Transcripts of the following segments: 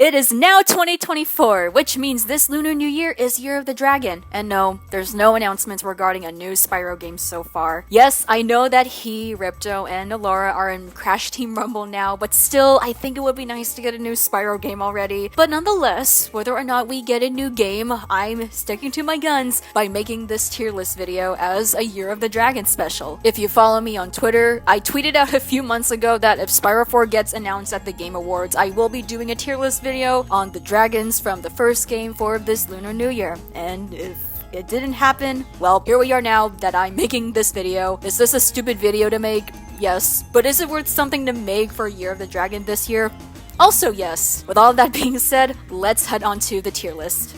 It is now 2024, which means this Lunar New Year is Year of the Dragon. And no, there's no announcements regarding a new Spyro game so far. Yes, I know that he, Ripto, and Alora are in Crash Team Rumble now, but still, I think it would be nice to get a new Spyro game already. But nonetheless, whether or not we get a new game, I'm sticking to my guns by making this tier list video as a Year of the Dragon special. If you follow me on Twitter, I tweeted out a few months ago that if Spyro 4 gets announced at the Game Awards, I will be doing a tier list video on the dragons from the first game for this Lunar New Year. And if it didn't happen, well, here we are now that I'm making this video. Is this a stupid video to make? Yes. But is it worth something to make for Year of the Dragon this year? Also yes. With all of that being said, let's head on to the tier list.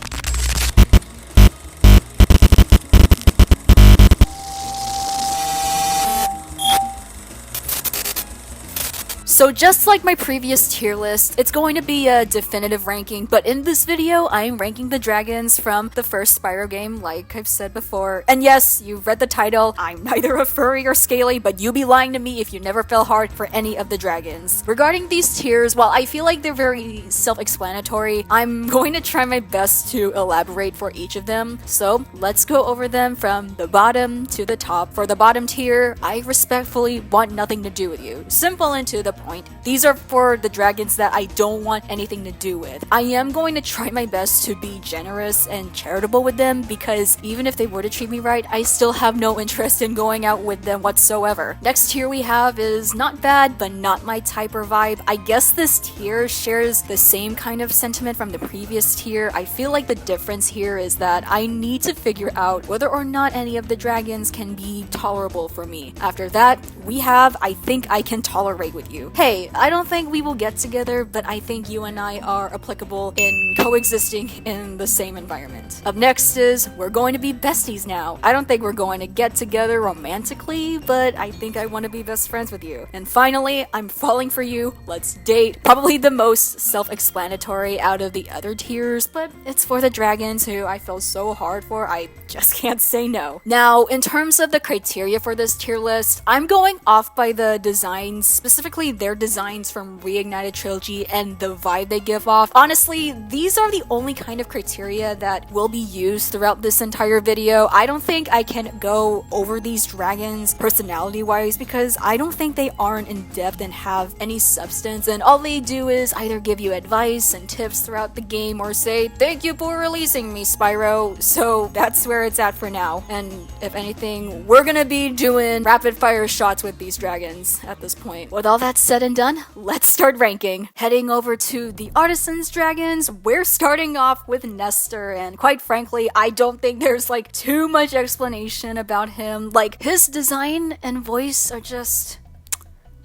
So just like my previous tier list, it's going to be a definitive ranking, but in this video, I'm ranking the dragons from the first Spyro game, like I've said before. And yes, you've read the title, I'm neither a furry or scaly, but you'd be lying to me if you never fell hard for any of the dragons. Regarding these tiers, while I feel like they're very self-explanatory, I'm going to try my best to elaborate for each of them. So let's go over them from the bottom to the top. For the bottom tier, I respectfully want nothing to do with you. Simple and to the point. These are for the dragons that I don't want anything to do with. I am going to try my best to be generous and charitable with them because even if they were to treat me right, I still have no interest in going out with them whatsoever. Next tier we have is not bad, but not my type or vibe. I guess this tier shares the same kind of sentiment from the previous tier. I feel like the difference here is that I need to figure out whether or not any of the dragons can be tolerable for me. After that, we have I think I can tolerate with you. Hey, I don't think we will get together, but I think you and I are applicable in coexisting in the same environment. Up next is, we're going to be besties now. I don't think we're going to get together romantically, but I think I want to be best friends with you. And finally, I'm falling for you, let's date. Probably the most self-explanatory out of the other tiers, but it's for the dragons who I feel so hard for, I just can't say no. Now, in terms of the criteria for this tier list, I'm going off by the designs, specifically their designs from Reignited Trilogy and the vibe they give off. Honestly, these are the only kind of criteria that will be used throughout this entire video. I don't think I can go over these dragons personality-wise because I don't think they aren't in depth and have any substance, and all they do is either give you advice and tips throughout the game or say, "Thank you for releasing me, Spyro." So that's where it's at for now. And if anything, we're gonna be doing rapid-fire shots with these dragons at this point. With all that said and done, let's start ranking. Heading over to the Artisan's dragons, we're starting off with Nestor, and quite frankly, I don't think there's like too much explanation about him. Like, his design and voice are just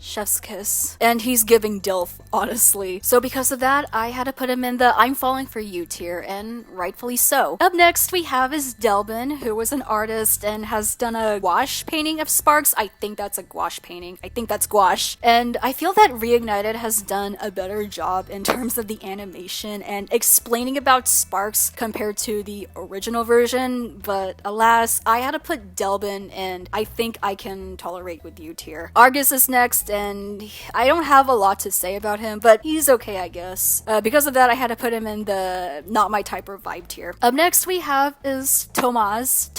chef's kiss. And he's giving DILF, honestly. So because of that, I had to put him in the I'm falling for you tier, and rightfully so. Up next, we have is Delbin, who was an artist and has done a gouache painting of Sparks. I think that's a gouache painting. I think that's gouache. And I feel that Reignited has done a better job in terms of the animation and explaining about Sparks compared to the original version, but alas, I had to put Delbin in I think I can tolerate with you tier. Argus is next, and I don't have a lot to say about him, but he's okay, I guess. Because of that, I had to put him in the not my type or vibe tier. Up next we have is Thomas.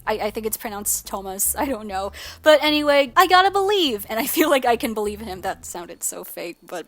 I think it's pronounced Thomas, I don't know. But anyway, I gotta believe, and I feel like I can believe in him. That sounded so fake, but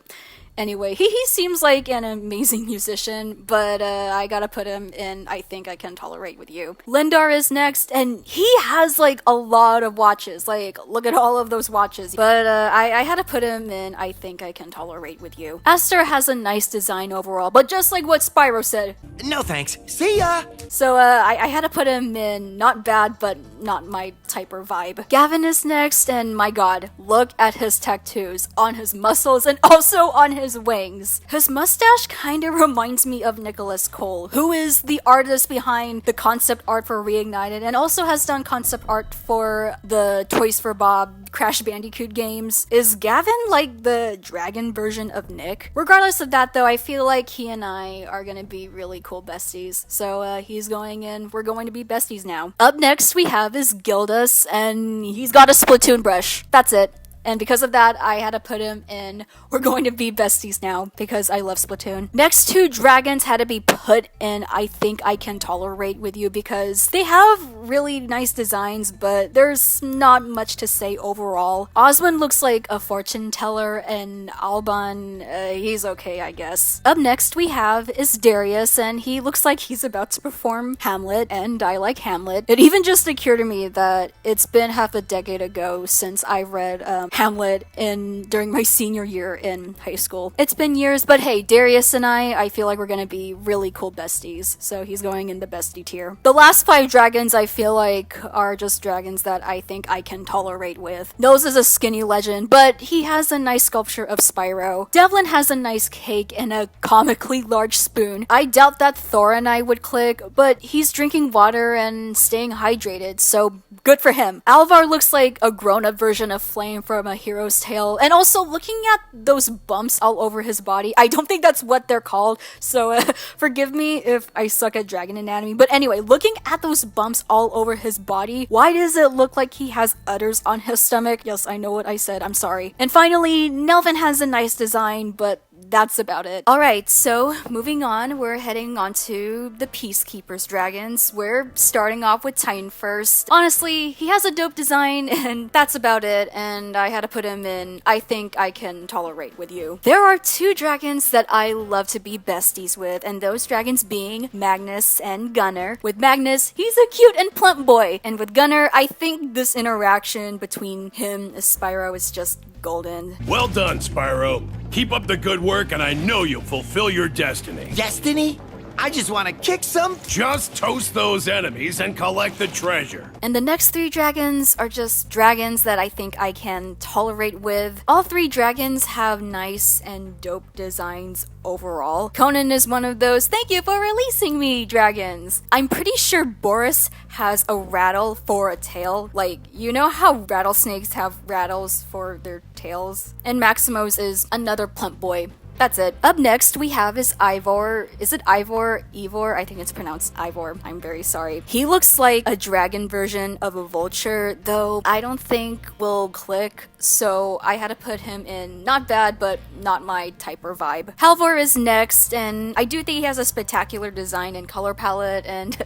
anyway, he seems like an amazing musician, but I gotta put him in I think I can tolerate with you. Lindar is next, and he has like a lot of watches. Like, look at all of those watches. But I had to put him in I think I can tolerate with you. Aster has a nice design overall, but just like what Spyro said, no thanks, see ya! So I had to put him in not bad, but not my type or vibe. Gavin is next, and my god, look at his tattoos on his muscles and also on his wings. His mustache kinda reminds me of Nicholas Cole, who is the artist behind the concept art for Reignited and also has done concept art for the Toys for Bob Crash Bandicoot games. Is Gavin like the dragon version of Nick? Regardless of that though, I feel like he and I are gonna be really cool besties. So he's going in, we're going to be besties now. Up next we have is Gildas, and he's got a Splatoon brush. That's it. And because of that, I had to put him in We're Going to Be Besties Now because I love Splatoon. Next two dragons had to be put in I Think I Can Tolerate With You because they have really nice designs, but there's not much to say overall. Oswin looks like a fortune teller, and Alban, he's okay, I guess. Up next we have is Darius, and he looks like he's about to perform Hamlet, and I like Hamlet. It even just occurred to me that it's been half a decade ago since I read Hamlet during my senior year in high school. It's been years, but hey, Darius and I feel like we're gonna be really cool besties, so he's going in the bestie tier. The last 5 dragons I feel like are just dragons that I think I can tolerate with. Nose is a skinny legend, but he has a nice sculpture of Spyro. Devlin has a nice cake and a comically large spoon. I doubt that Thor and I would click, but he's drinking water and staying hydrated, so good for him. Alvar looks like a grown-up version of Flame from A Hero's Tale, and also looking at those bumps all over his body, I don't think that's what they're called, so forgive me if I suck at dragon anatomy, but anyway, looking at those bumps all over his body, why does it look like he has udders on his stomach? Yes, I know what I said, I'm sorry. And finally, Nelvin has a nice design, but that's about it. Alright, so moving on, we're heading on to the Peacekeepers dragons. We're starting off with Titan first. Honestly, he has a dope design, and that's about it, and I had to put him in I Think I Can Tolerate With You. There are 2 dragons that I love to be besties with, and those dragons being Magnus and Gunnar. With Magnus, he's a cute and plump boy, and with Gunnar, I think this interaction between him and Spyro is just golden. Well done, Spyro. Keep up the good work, and I know you'll fulfill your destiny. Destiny? I just want to kick some. Just toast those enemies and collect the treasure. And the next 3 dragons are just dragons that I think I can tolerate with. All 3 dragons have nice and dope designs overall. Conan is one of those "thank you for releasing me" dragons. I'm pretty sure Boris has a rattle for a tail. Like, you know how rattlesnakes have rattles for their tails? And Maximos is another plump boy. That's it. Up next we have is Ivor. Is it Ivor? Ivor? I think it's pronounced Ivor. I'm very sorry. He looks like a dragon version of a vulture, though I don't think will click, so I had to put him in not bad, but not my type or vibe. Halvor is next, and I do think he has a spectacular design and color palette, and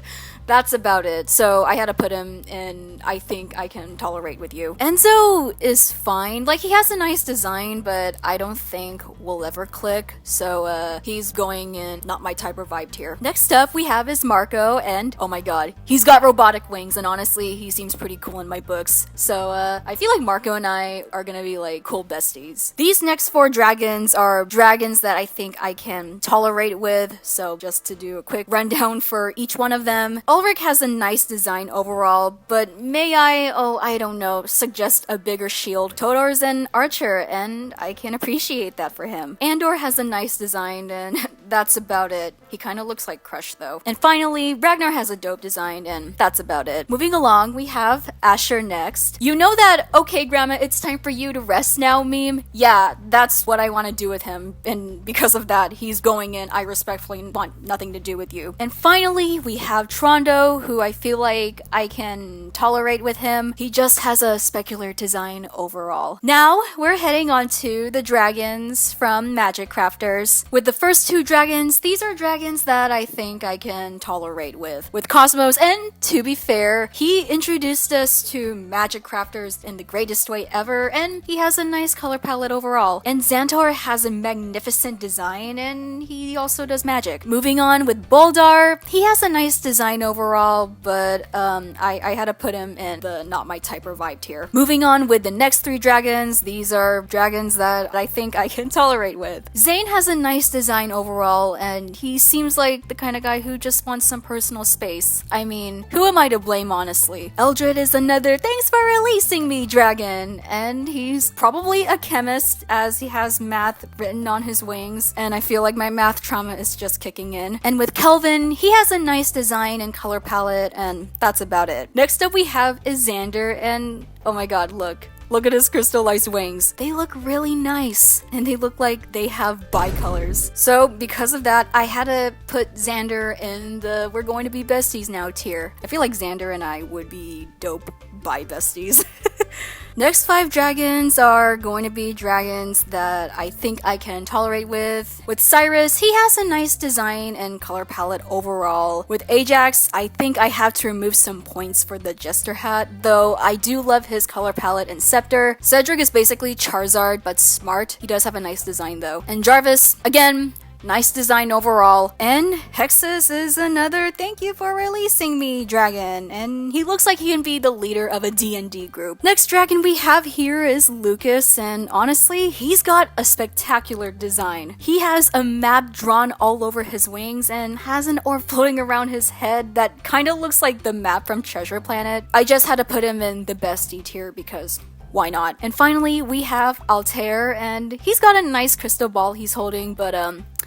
that's about it. So I had to put him in I Think I Can Tolerate With You. Enzo is fine. Like, he has a nice design, but I don't think we'll ever click. So he's going in not my type or vibe tier. Next up we have is Marco, and oh my god, he's got robotic wings, and honestly he seems pretty cool in my books. So I feel like Marco and I are gonna be like cool besties. These next 4 dragons are dragons that I think I can tolerate with. So just to do a quick rundown for each one of them. Ulrich has a nice design overall, but may I don't know, suggest a bigger shield. Todor's an archer, and I can appreciate that for him. Andor has a nice design, and that's about it. He kind of looks like Crush though. And finally, Ragnar has a dope design, and that's about it. Moving along, we have Asher next. You know that "okay grandma, it's time for you to rest now" meme? Yeah, that's what I want to do with him, and because of that, he's going in I respectfully want nothing to do with you. And finally, we have Trondo, who I feel like I can tolerate with him. He just has a specular design overall. Now, we're heading on to the dragons from Magic Crafters. With the first 2 dragons, these are dragons that I think I can tolerate with. With Cosmos, and to be fair, he introduced us to Magic Crafters in the greatest way ever, and he has a nice color palette overall. And Xantor has a magnificent design, and he also does magic. Moving on with Boldar, he has a nice design overall, but I had to put him in the not my type or vibe tier. Moving on with the next 3 dragons, these are dragons that I think I can tolerate with. Zane has a nice design overall, and he seems like the kind of guy who just wants some personal space. I mean, who am I to blame, honestly? Eldred is another "thanks for releasing me" dragon, and he's probably a chemist as he has math written on his wings, and I feel like my math trauma is just kicking in. And with Kelvin, he has a nice design and color palette, and that's about it. Next up we have is Xander, and oh my god, look at his crystallized wings. They look really nice, and they look like they have bicolors. So because of that, I had to put Xander in the "we're going to be besties now" tier. I feel like Xander and I would be dope bi besties. Next 5 dragons are going to be dragons that I think I can tolerate with. With Cyrus, he has a nice design and color palette overall. With Ajax, I think I have to remove some points for the Jester hat, though I do love his color palette and scepter. Cedric is basically Charizard, but smart. He does have a nice design though. And Jarvis, again, nice design overall. And Hexus is another thank you for releasing me dragon, and he looks like he can be the leader of a D&D group. Next dragon we have here is Lucas, and honestly, he's got a spectacular design. He has a map drawn all over his wings and has an orb floating around his head that kind of looks like the map from Treasure Planet. I just had to put him in the best D tier because why not? And finally, we have Altair, and he's got a nice crystal ball he's holding, but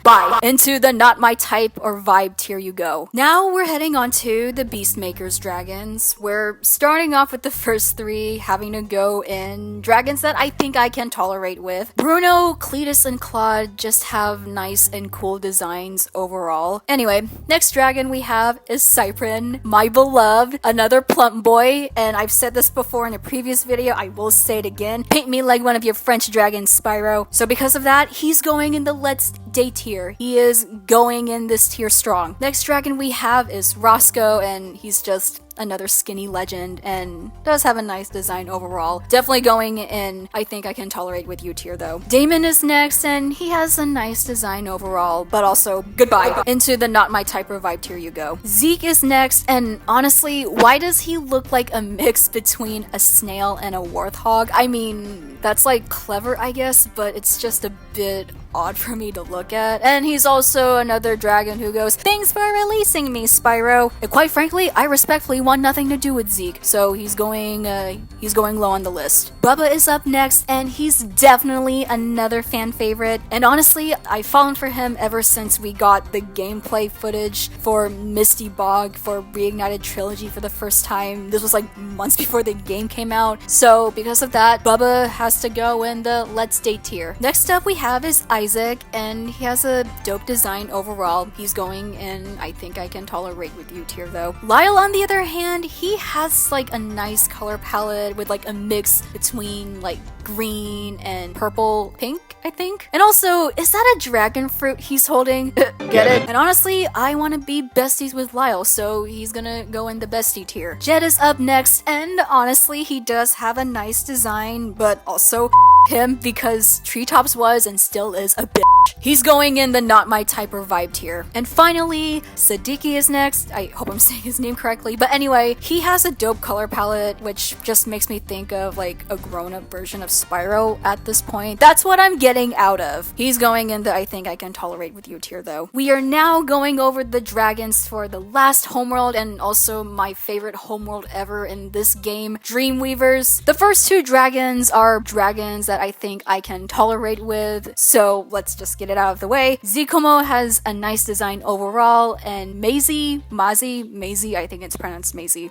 bye. Into the not my type or vibe tier you go. Now we're heading on to the Beastmakers dragons. We're starting off with the first 3, having to go in dragons that I think I can tolerate with. Bruno, Cletus, and Claude just have nice and cool designs overall. Anyway, next dragon we have is Cyprin, my beloved, another plump boy, and I've said this before in a previous video, I will say it again. Paint me like one of your French dragons, Spyro. So because of that, he's going in the Let's Date tier. He is going in this tier strong. Next dragon we have is Roscoe, and he's just another skinny legend and does have a nice design overall. Definitely going in I think I can tolerate with you tier though. Damon is next, and he has a nice design overall, but also goodbye. Into the not my type or vibe tier you go. Zeke is next, and honestly, why does he look like a mix between a snail and a warthog? I mean, that's like clever I guess, but it's just a bit odd for me to look at. And he's also another dragon who goes, thanks for releasing me, Spyro. And quite frankly, I respectfully want nothing to do with Zeke, so he's going low on the list. Bubba is up next, and he's definitely another fan favorite. And honestly, I've fallen for him ever since we got the gameplay footage for Misty Bog for Reignited Trilogy for the first time. This was like months before the game came out. So because of that, Bubba has to go in the Let's Date tier. Next up we have is Isaac, and he has a dope design overall. He's going in I think I can tolerate with you tier though. Lyle on the other hand, he has like a nice color palette with like a mix between like green and purple pink, I think. And also, is that a dragon fruit he's holding? Get it? And honestly, I want to be besties with Lyle, so he's gonna go in the bestie tier. Jed is up next, and honestly, he does have a nice design, but also him because Treetops was and still is a bitch. He's going in the not my type or vibe tier. And finally, Siddiqui is next. I hope I'm saying his name correctly, but anyway, he has a dope color palette, which just makes me think of like a grown-up version of Spyro at this point. That's what I'm getting out of. He's going in the I think I can tolerate with you tier though. We are now going over the dragons for the last homeworld, and also my favorite homeworld ever in this game, Dreamweavers. The first 2 dragons are dragons that I think I can tolerate with, so let's just get it out of the way. Zikomo has a nice design overall, and Maisie, I think it's pronounced Maisie.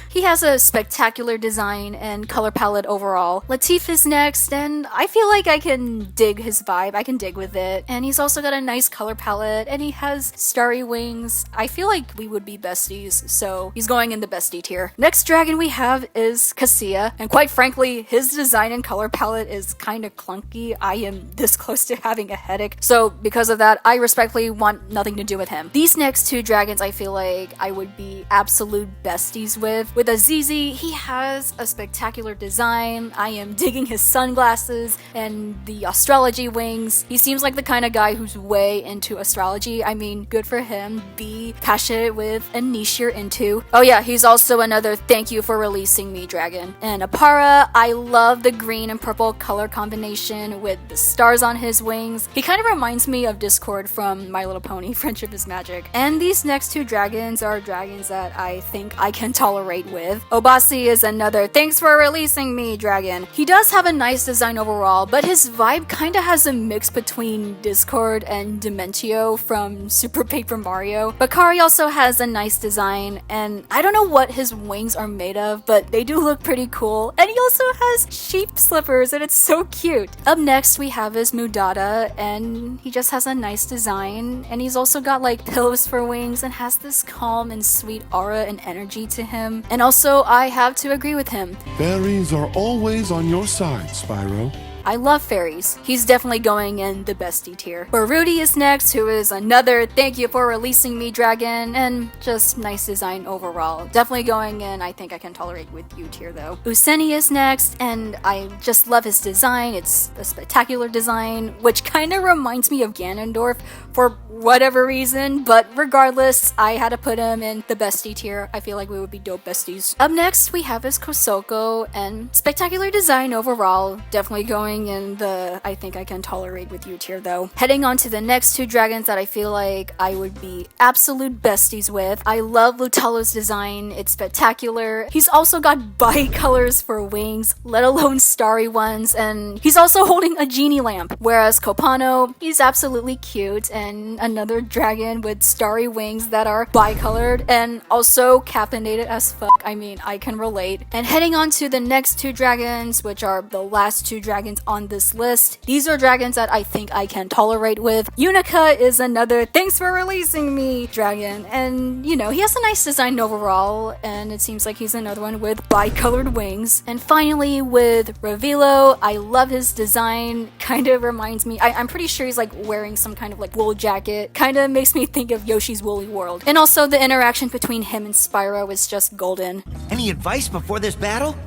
He has a spectacular design and color palette overall. Latif is next, and I feel like I can dig his vibe. I can dig with it. And he's also got a nice color palette, and he has starry wings. I feel like we would be besties, so he's going in the bestie tier. Next dragon we have is Cassia, and quite frankly, his design and color palette is kind of clunky. I am this close to having a headache, so because of that, I respectfully want nothing to do with him. These next 2 dragons I feel like I would be absolute besties with. With Azizi, he has a spectacular design. I am digging his sunglasses and the astrology wings. He seems like the kind of guy who's way into astrology. I mean, good for him. Be passionate with a niche you're into. Oh yeah, he's also another thank you for releasing me dragon. And Apara, I love the green and purple color combination with the stars on his wings. He kind of reminds me of Discord from My Little Pony, Friendship is Magic. And these next 2 dragons are dragons that I think I can tolerate with. Obasi is another thanks for releasing me dragon. He does have a nice design overall, but his vibe kinda has a mix between Discord and Dementio from Super Paper Mario. Bakari also has a nice design, and I don't know what his wings are made of, but they do look pretty cool. And he also has sheep slippers, and it's so cute. Up next, we have his Mudata, and he just has a nice design, and he's also got like pillows for wings and has this calm and sweet aura and energy to him. And also, I have to agree with him. Fairies are always on your side, Spyro. I love fairies. He's definitely going in the bestie tier. But Rudy is next, who is another thank you for releasing me dragon, and just nice design overall. Definitely going in I think I can tolerate with you tier though. Useni is next, and I just love his design. It's a spectacular design, which kind of reminds me of Ganondorf for whatever reason, but regardless, I had to put him in the bestie tier. I feel like we would be dope besties. Up next, we have his Kosoko, and spectacular design overall. Definitely going in the I think I can tolerate with you tier though. Heading on to the next two dragons that I feel like I would be absolute besties with. I love Lutalo's design. It's spectacular. He's also got bi-colors for wings, let alone starry ones, and he's also holding a genie lamp. Whereas Kopano, he's absolutely cute, and another dragon with starry wings that are bi-colored and also caffeinated as fuck. I mean, I can relate. And heading on to the next two dragons, which are the last two dragons on this list. These are dragons that I think I can tolerate with. Unica is another thanks for releasing me dragon, and you know, he has a nice design overall, and it seems like he's another one with bi-colored wings. And finally with Revilo, I love his design. Kind of reminds me, I'm pretty sure he's like wearing some kind of like wool jacket. Kind of makes me think of Yoshi's Woolly World. And also the interaction between him and Spyro is just golden. Any advice before this battle?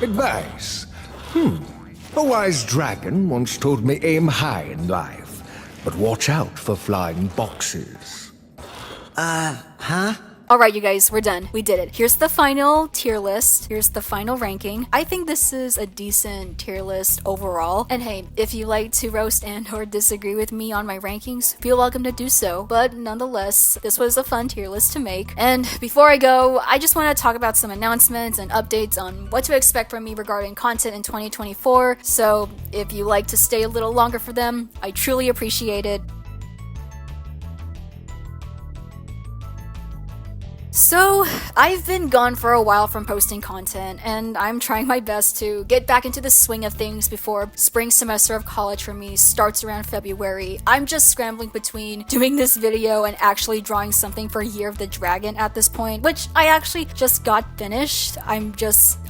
Advice? A wise dragon once told me aim high in life, but watch out for flying boxes. Huh? Alright you guys, we're done. We did it. Here's the final tier list. Here's the final ranking. I think this is a decent tier list overall. And hey, if you like to roast and or disagree with me on my rankings, feel welcome to do so. But nonetheless, this was a fun tier list to make. And before I go, I just want to talk about some announcements and updates on what to expect from me regarding content in 2024. So if you like to stay a little longer for them, I truly appreciate it. So, I've been gone for a while from posting content, and I'm trying my best to get back into the swing of things before spring semester of college for me starts around February. I'm just scrambling between doing this video and actually drawing something for Year of the Dragon at this point, which I actually just got finished.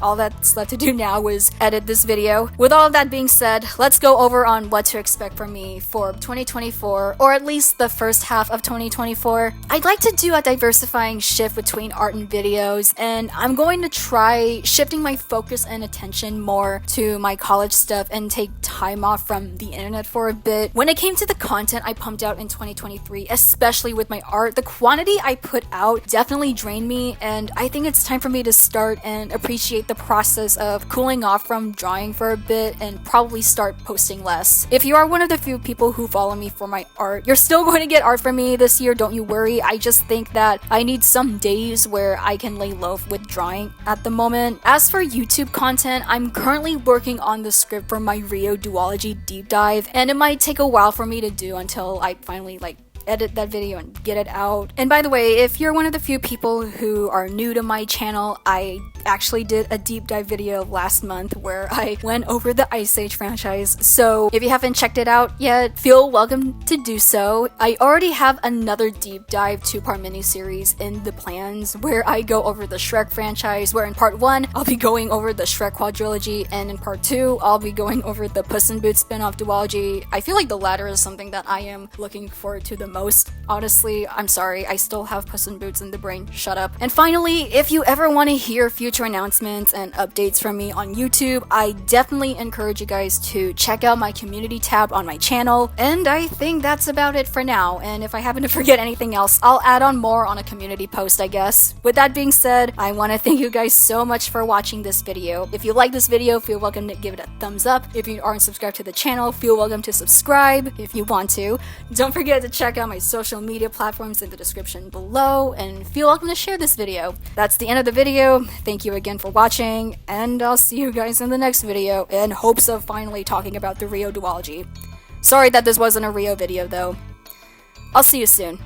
All that's left to do now is edit this video. With all of that being said, let's go over on what to expect from me for 2024, or at least the first half of 2024. I'd like to do a diversifying shift between art and videos, and I'm going to try shifting my focus and attention more to my college stuff and take time off from the internet for a bit. When it came to the content I pumped out in 2023, especially with my art, the quantity I put out definitely drained me, and I think it's time for me to start and appreciate the process of cooling off from drawing for a bit and probably start posting less. If you are one of the few people who follow me for my art, you're still going to get art from me this year, don't you worry. I just think that I need some days where I can lay low with drawing at the moment. As for YouTube content, I'm currently working on the script for my Rio duology deep dive, and it might take a while for me to do until I finally edit that video and get it out. And by the way, if you're one of the few people who are new to my channel, I actually did a deep dive video last month where I went over the Ice Age franchise. So if you haven't checked it out yet, feel welcome to do so. I already have another deep dive 2-part miniseries in the plans where I go over the Shrek franchise, where in part 1 I'll be going over the Shrek quadrilogy, and in part 2 I'll be going over the Puss in Boots spin-off duology. I feel like the latter is something that I am looking forward to the most. Honestly, I'm sorry, I still have Puss in Boots in the brain. Shut up. And finally, if you ever want to hear future announcements and updates from me on YouTube, I definitely encourage you guys to check out my community tab on my channel. And I think that's about it for now. And if I happen to forget anything else, I'll add on more on a community post, I guess. With that being said, I want to thank you guys so much for watching this video. If you like this video, feel welcome to give it a thumbs up. If you aren't subscribed to the channel, feel welcome to subscribe if you want to. Don't forget to check out my social media platforms in the description below, and feel welcome to share this video. That's the end of the video. Thank you again for watching, and I'll see you guys in the next video in hopes of finally talking about the Rio duology. Sorry that this wasn't a Rio video though. I'll see you soon.